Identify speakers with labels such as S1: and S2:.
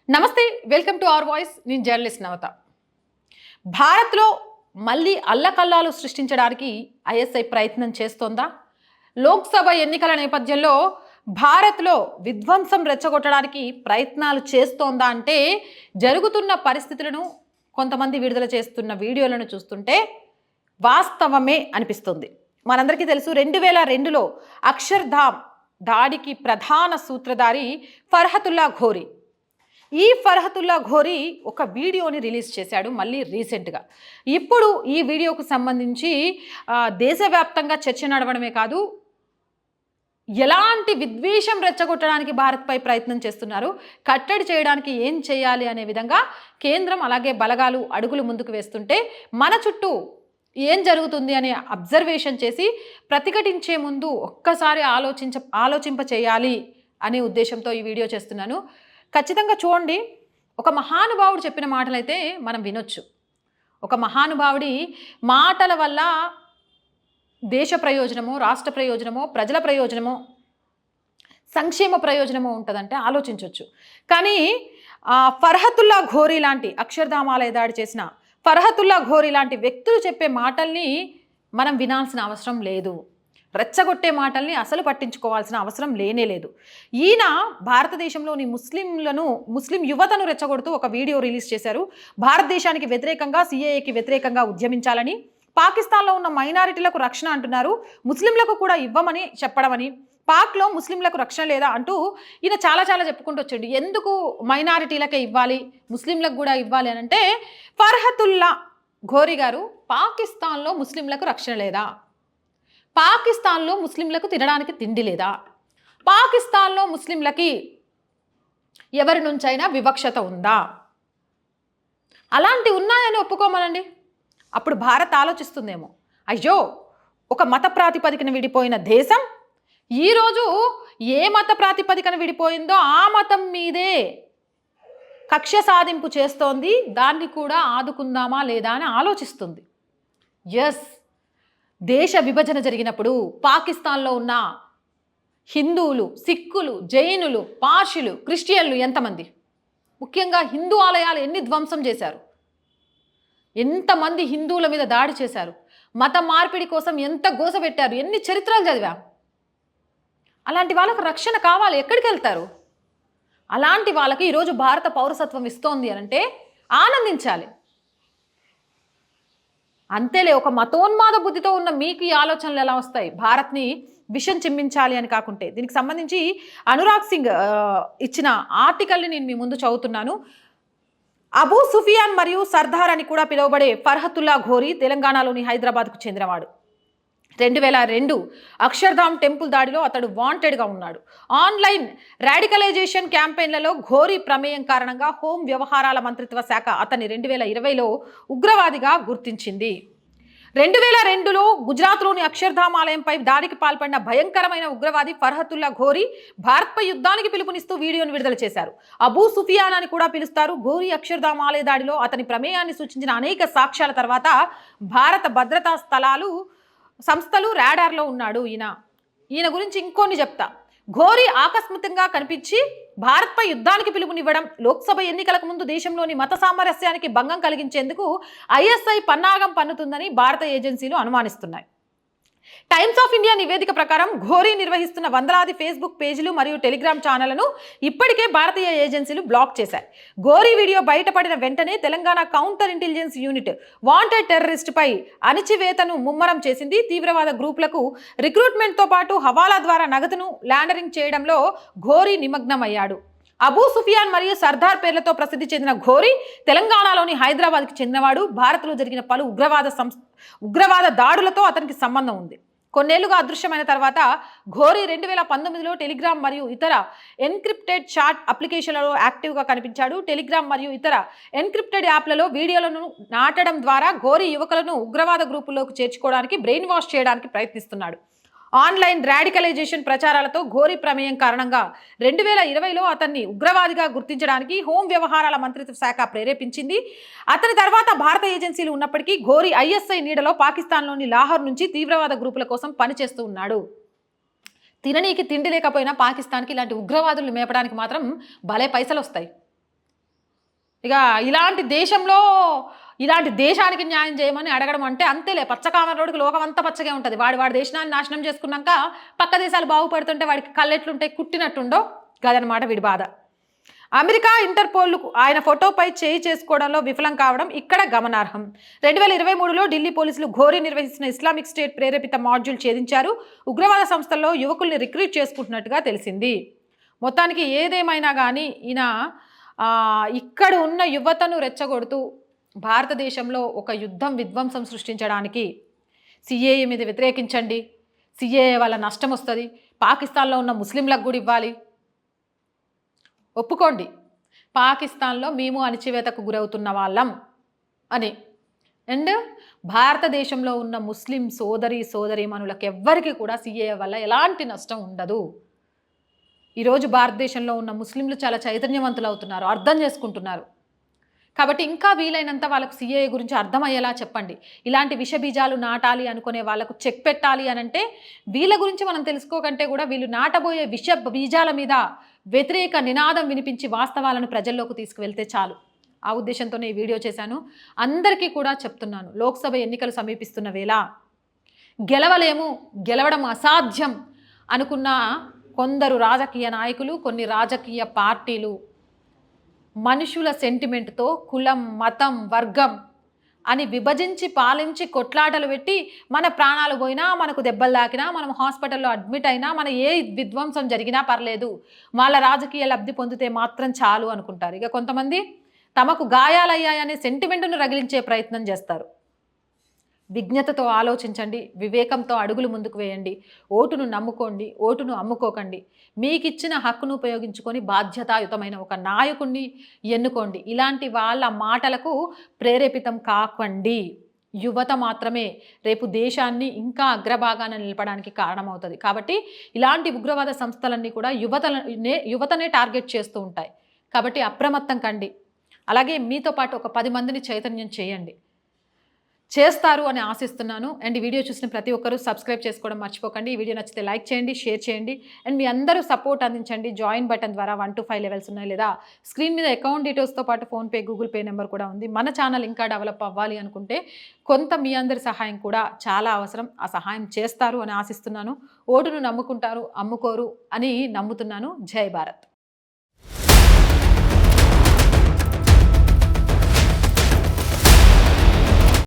S1: నమస్తే, welcome to our voice. నేను journalist నవత. భారత్లో మళ్ళీ అల్లకల్లాలు సృష్టించడానికి ఐఎస్ఐ ప్రయత్నం చేస్తోందా? లోక్సభ ఎన్నికల నేపథ్యంలో భారత్లో విధ్వంసం రెచ్చగొట్టడానికి ప్రయత్నాలు చేస్తోందా అంటే జరుగుతున్న పరిస్థితులను కొంతమంది విడుదల చేస్తున్న వీడియోలను చూస్తుంటే వాస్తవమే అనిపిస్తుంది. మనందరికీ తెలుసు 2002లో అక్షర్ధామ్ దాడికి ప్రధాన సూత్రధారి ఫర్హతుల్లా ఘోరీ. ఈ ఫర్హతుల్లా ఘోరీ ఒక వీడియోని రిలీజ్ చేశాడు మళ్ళీ రీసెంట్గా. ఇప్పుడు ఈ వీడియోకు సంబంధించి దేశవ్యాప్తంగా చర్చ నడవడమే కాదు, ఎలాంటి విద్వేషం రెచ్చగొట్టడానికి భారత్పై ప్రయత్నం చేస్తున్నారు, కట్టడి చేయడానికి ఏం చేయాలి అనే విధంగా కేంద్రం అలాగే బలగాలు అడుగులు ముందుకు వేస్తుంటే మన చుట్టూ ఏం జరుగుతుంది అనే అబ్జర్వేషన్ చేసి ప్రతిఘటించే ముందు ఒక్కసారి ఆలోచింప చేయాలి అనే ఉద్దేశంతో ఈ వీడియో చేస్తున్నాను. ఖచ్చితంగా చూడండి. ఒక మహానుభావుడు చెప్పిన మాటలైతే మనం వినొచ్చు. ఒక మహానుభావుడి మాటల వల్ల దేశ ప్రయోజనమో, రాష్ట్ర ప్రయోజనమో, ప్రజల ప్రయోజనమో, సంక్షేమ ప్రయోజనమో ఉంటుందంటే ఆలోచించవచ్చు. కానీ ఫర్హతుల్లా ఘోరీ లాంటి అక్షర్ధామాలయ దాడి చేసిన ఫర్హతుల్లా ఘోరీ లాంటి వ్యక్తులు చెప్పే మాటల్ని మనం వినాల్సిన అవసరం లేదు. రెచ్చగొట్టే మాటల్ని అసలు పట్టించుకోవాల్సిన అవసరం లేనేలేదు. ఈయన భారతదేశంలోని ముస్లిం యువతను రెచ్చగొడుతూ ఒక వీడియో రిలీజ్ చేశారు. భారతదేశానికి వ్యతిరేకంగా, సిఏఏకి వ్యతిరేకంగా ఉద్యమించాలని, పాకిస్తాన్లో ఉన్న మైనారిటీలకు రక్షణ అంటున్నారు, ముస్లింలకు కూడా ఇవ్వమని చెప్పడమని, పాక్లో ముస్లింలకు రక్షణ లేదా అంటూ ఈయన చాలా చెప్పుకుంటూ వచ్చాడు. ఎందుకు మైనారిటీలకే ఇవ్వాలి, ముస్లింలకు కూడా ఇవ్వాలి అని అంటే, ఫర్హతుల్లా ఘోరీ గారు పాకిస్తాన్లో ముస్లింలకు రక్షణ లేదా, పాకిస్తాన్లో ముస్లింలకు తినడానికి తిండి లేదా, పాకిస్తాన్లో ముస్లింలకి ఎవరి నుంచైనా వివక్షత ఉందా, అలాంటి ఉన్నాయని ఒప్పుకోమనండి. అప్పుడు భారత్ ఆలోచిస్తుందేమో, అయ్యో ఒక మత ప్రాతిపదికన విడిపోయిన దేశం ఈరోజు ఏ మత ప్రాతిపదికన విడిపోయిందో ఆ మతం మీదే కక్ష సాధింపు చేస్తోంది, దాన్ని కూడా ఆదుకుందామా లేదా అని ఆలోచిస్తుంది. ఎస్, దేశ విభజన జరిగినప్పుడు పాకిస్తాన్లో ఉన్న హిందువులు, సిక్కులు, జైనులు, పార్షులు, క్రిస్టియన్లు ఎంతమంది, ముఖ్యంగా హిందూ ఆలయాలు ఎన్ని ధ్వంసం చేశారు, ఎంతమంది హిందువుల మీద దాడి చేశారు, మత మార్పిడి కోసం ఎంత గోస పెట్టారు, ఎన్ని చరిత్రలు చదివాం. అలాంటి వాళ్ళకు రక్షణ కావాలి, ఎక్కడికి వెళ్తారు? అలాంటి వాళ్ళకి ఈరోజు భారత పౌరసత్వం ఇస్తోంది అనంటే ఆనందించాలి. అంతేలే, ఒక మతోన్మాద బుద్ధితో ఉన్న మీకు ఈ ఆలోచనలు ఎలా వస్తాయి? భారత్ని విషం చిమ్మించాలి అని కాకుంటే. దీనికి సంబంధించి అనురాగ్ సింగ్ ఇచ్చిన ఆర్టికల్ని నేను మీ ముందు చదువుతున్నాను. అబూ సుఫియాన్ మరియు సర్దార్ అని కూడా పిలువబడే ఫర్హతుల్లా ఘోరీ తెలంగాణలోని హైదరాబాద్కు చెందినవాడు. 2002 అక్షర్ధామ్ టెంపుల్ దాడిలో అతడు వాంటెడ్గా ఉన్నాడు. ఆన్లైన్ రాడికలైజేషన్ క్యాంపెయిన్లలో ఘోరీ ప్రమేయం కారణంగా హోం వ్యవహారాల మంత్రిత్వ శాఖ అతన్ని 2020లో ఉగ్రవాదిగా గుర్తించింది. 2002లో గుజరాత్లోని అక్షర్ధామ్ ఆలయంపై దాడికి పాల్పడిన భయంకరమైన ఉగ్రవాది ఫర్హతుల్లా ఘోరీ భారత్పై యుద్ధానికి పిలుపునిస్తూ వీడియోను విడుదల చేశారు. అబూ సుఫియాన్ అని కూడా పిలుస్తారు. ఘోరీ అక్షర్ధామ్ ఆలయ దాడిలో అతని ప్రమేయాన్ని సూచించిన అనేక సాక్ష్యాల తర్వాత భారత భద్రతా సంస్థలు రాడార్లో ఉన్నాడు. ఈయన గురించి ఇంకొన్ని చెప్తా. ఘోరీ ఆకస్మికంగా కనిపించి భారత్పై యుద్ధానికి పిలుపునివ్వడం, లోక్సభ ఎన్నికలకు ముందు దేశంలోని మత సామరస్యానికి భంగం కలిగించేందుకు ఐఎస్ఐ పన్నాగం పన్నుతుందని భారత ఏజెన్సీలు అనుమానిస్తున్నాయి. టైమ్స్ ఆఫ్ ఇండియా నివేదిక ప్రకారం ఘోరీ నిర్వహిస్తున్న వందలాది ఫేస్బుక్ పేజీలు మరియు టెలిగ్రామ్ ఛానళ్లను ఇప్పటికే భారతీయ ఏజెన్సీలు బ్లాక్ చేశాయి. ఘోరీ వీడియో బయటపడిన వెంటనే Telangana counter intelligence unit wanted terrorist పై అణిచివేతను ముమ్మరం చేసింది. తీవ్రవాద గ్రూపులకు రిక్రూట్మెంట్తో పాటు హవాలా ద్వారా నగదును లాండరింగ్ చేయడంలో ఘోరీ నిమగ్నమయ్యాడు. అబూ సుఫియాన్ మరియు సర్దార్ పేర్లతో ప్రసిద్ధి చెందిన ఘోరీ తెలంగాణలోని హైదరాబాద్కి చెందినవాడు. భారత్లో జరిగిన పలు ఉగ్రవాద దాడులతో అతనికి సంబంధం ఉంది. కొన్నేళ్లుగా అదృశ్యమైన తర్వాత ఘోరీ 2019లో టెలిగ్రామ్ మరియు ఇతర ఎన్క్రిప్టెడ్ చాట్ అప్లికేషన్లలో యాక్టివ్గా కనిపించాడు. టెలిగ్రామ్ మరియు ఇతర ఎన్క్రిప్టెడ్ యాప్లలో వీడియోలను నాటడం ద్వారా ఘోరీ యువకులను ఉగ్రవాద గ్రూపుల్లోకి చేర్చుకోవడానికి బ్రెయిన్ వాష్ చేయడానికి ప్రయత్నిస్తున్నాడు. ఆన్లైన్ రాడికలైజేషన్ ప్రచారాలతో ఘోరీ ప్రమేయం కారణంగా 2020లో అతన్ని ఉగ్రవాదిగా గుర్తించడానికి హోం వ్యవహారాల మంత్రిత్వ శాఖ ప్రేరేపించింది. అతని తర్వాత భారత ఏజెన్సీలు ఉన్నప్పటికీ ఘోరీ ఐఎస్ఐ నీడలో పాకిస్తాన్లోని లాహోర్ నుంచి తీవ్రవాద గ్రూపుల కోసం పనిచేస్తూ ఉన్నాడు. తిననీకి తిండి లేకపోయినా పాకిస్తాన్కి ఇలాంటి ఉగ్రవాదులను మేపడానికి మాత్రం భలే పైసలు వస్తాయి. ఇక ఇలాంటి దేశంలో ఇలాంటి దేశానికి న్యాయం చేయమని అడగడం అంటే అంతేలే. పచ్చకామరోడికి లోకం అంతా పచ్చగా ఉంటుంది. వాడి దేశాన్ని నాశనం చేసుకున్నాక పక్క దేశాలు బాగుపడుతుంటే వాడికి కళ్ళెట్లుంటాయి, కుట్టినట్టుండో గదనమాట వీడి బాధ. అమెరికా ఇంటర్పోల్ ఆయన ఫోటోపై చేయి చేసుకోవడంలో విఫలం కావడం ఇక్కడ గమనార్హం. 2023లో ఢిల్లీ పోలీసులు ఘోరీ నిర్వహిస్తున్న ఇస్లామిక్ స్టేట్ ప్రేరేపిత మాడ్యూల్ ఛేదించారు. ఉగ్రవాద సంస్థల్లో యువకుల్ని రిక్రూట్ చేసుకుంటున్నట్టుగా తెలిసింది. మొత్తానికి ఏదేమైనా కానీ ఈయన ఇక్కడ ఉన్న యువతను రెచ్చగొడుతూ భారతదేశంలో ఒక యుద్ధం విధ్వంసం సృష్టించడానికి సిఏఏ మీద వ్యతిరేకించండి, సిఏఏ వల్ల నష్టం వస్తుంది, పాకిస్తాన్లో ఉన్న ముస్లింలకు కూడా ఇవ్వాలి, ఒప్పుకోండి పాకిస్తాన్లో మేము అణచివేతకు గురవుతున్న వాళ్ళం అని, అండ్ భారతదేశంలో ఉన్న ముస్లిం సోదరీమణులకు ఎవ్వరికి కూడా సిఏఏ వల్ల ఎలాంటి నష్టం ఉండదు. ఈరోజు భారతదేశంలో ఉన్న ముస్లింలు చాలా చైతన్యవంతులు అవుతున్నారు, అర్థం చేసుకుంటున్నారు. కాబట్టి ఇంకా వీలైనంత వాళ్ళకు సిఏఏ గురించి అర్థమయ్యేలా చెప్పండి. ఇలాంటి విషబీజాలు నాటాలి అనుకునే వాళ్ళకు చెక్ పెట్టాలి అని అంటే వీళ్ళ గురించి మనం తెలుసుకోకంటే కూడా వీళ్ళు నాటబోయే విష బీజాల మీద వ్యతిరేక నినాదం వినిపించి వాస్తవాలను ప్రజల్లోకి తీసుకువెళ్తే చాలు. ఆ ఉద్దేశంతోనే ఈ వీడియో చేశాను. అందరికీ కూడా చెప్తున్నాను, లోక్సభ ఎన్నికలు సమీపిస్తున్న వేళ గెలవలేము, గెలవడం అసాధ్యం అనుకున్న కొందరు రాజకీయ నాయకులు, కొన్ని రాజకీయ పార్టీలు మనుషుల సెంటిమెంట్తో కులం, మతం, వర్గం అని విభజించి పాలించి కొట్లాటలు పెట్టి మన ప్రాణాలు పోయినా, మనకు దెబ్బలు తాకినా, మనం హాస్పిటల్లో అడ్మిట్ అయినా, మన ఏ విధ్వంసం జరిగినా పర్లేదు, వాళ్ళ రాజకీయ లబ్ధి పొందితే మాత్రం చాలు అనుకుంటారు. ఇక కొంతమంది తమకు గాయాలయ్యాయనే సెంటిమెంట్ను రగిలించే ప్రయత్నం చేస్తారు. విజ్ఞతతో ఆలోచించండి, వివేకంతో అడుగులు ముందుకు వేయండి, ఓటును నమ్ముకోండి, ఓటును అమ్ముకోకండి, మీకు ఇచ్చిన హక్కును ఉపయోగించుకొని బాధ్యతాయుతమైన ఒక నాయకుడిని ఎన్నుకోండి. ఇలాంటి వాళ్ళ మాటలకు ప్రేరేపితం కాకండి. యువత మాత్రమే రేపు దేశాన్ని ఇంకా అగ్రభాగాన నిలపడానికి కారణమవుతుంది. కాబట్టి ఇలాంటి ఉగ్రవాద సంస్థలన్నీ కూడా యువతనే టార్గెట్ చేస్తూ ఉంటాయి. కాబట్టి అప్రమత్తం కండి. అలాగే మీతో పాటు ఒక 10 మందిని చైతన్యం చేస్తారు అని ఆశిస్తున్నాను. అండ్ ఈ వీడియో చూసిన ప్రతి ఒక్కరూ సబ్స్క్రైబ్ చేసుకోవడం మర్చిపోకండి. ఈ వీడియో నచ్చితే లైక్ చేయండి, షేర్ చేయండి, అండ్ మీ అందరూ సపోర్ట్ అందించండి. జాయిన్ బటన్ ద్వారా 1 to 5 లెవెల్స్ ఉన్నాయి, లేదా స్క్రీన్ మీద అకౌంట్ డీటెయిల్స్తో పాటు ఫోన్పే, గూగుల్ పే నెంబర్ కూడా ఉంది. మన ఛానల్ ఇంకా డెవలప్ అవ్వాలి అనుకుంటే కొంత మీ అందరి సహాయం కూడా చాలా అవసరం. ఆ సహాయం చేస్తారు అని ఆశిస్తున్నాను. ఓటును నమ్ముకుంటారు, అమ్ముకోరు అని నమ్ముతున్నాను. జై భారత్.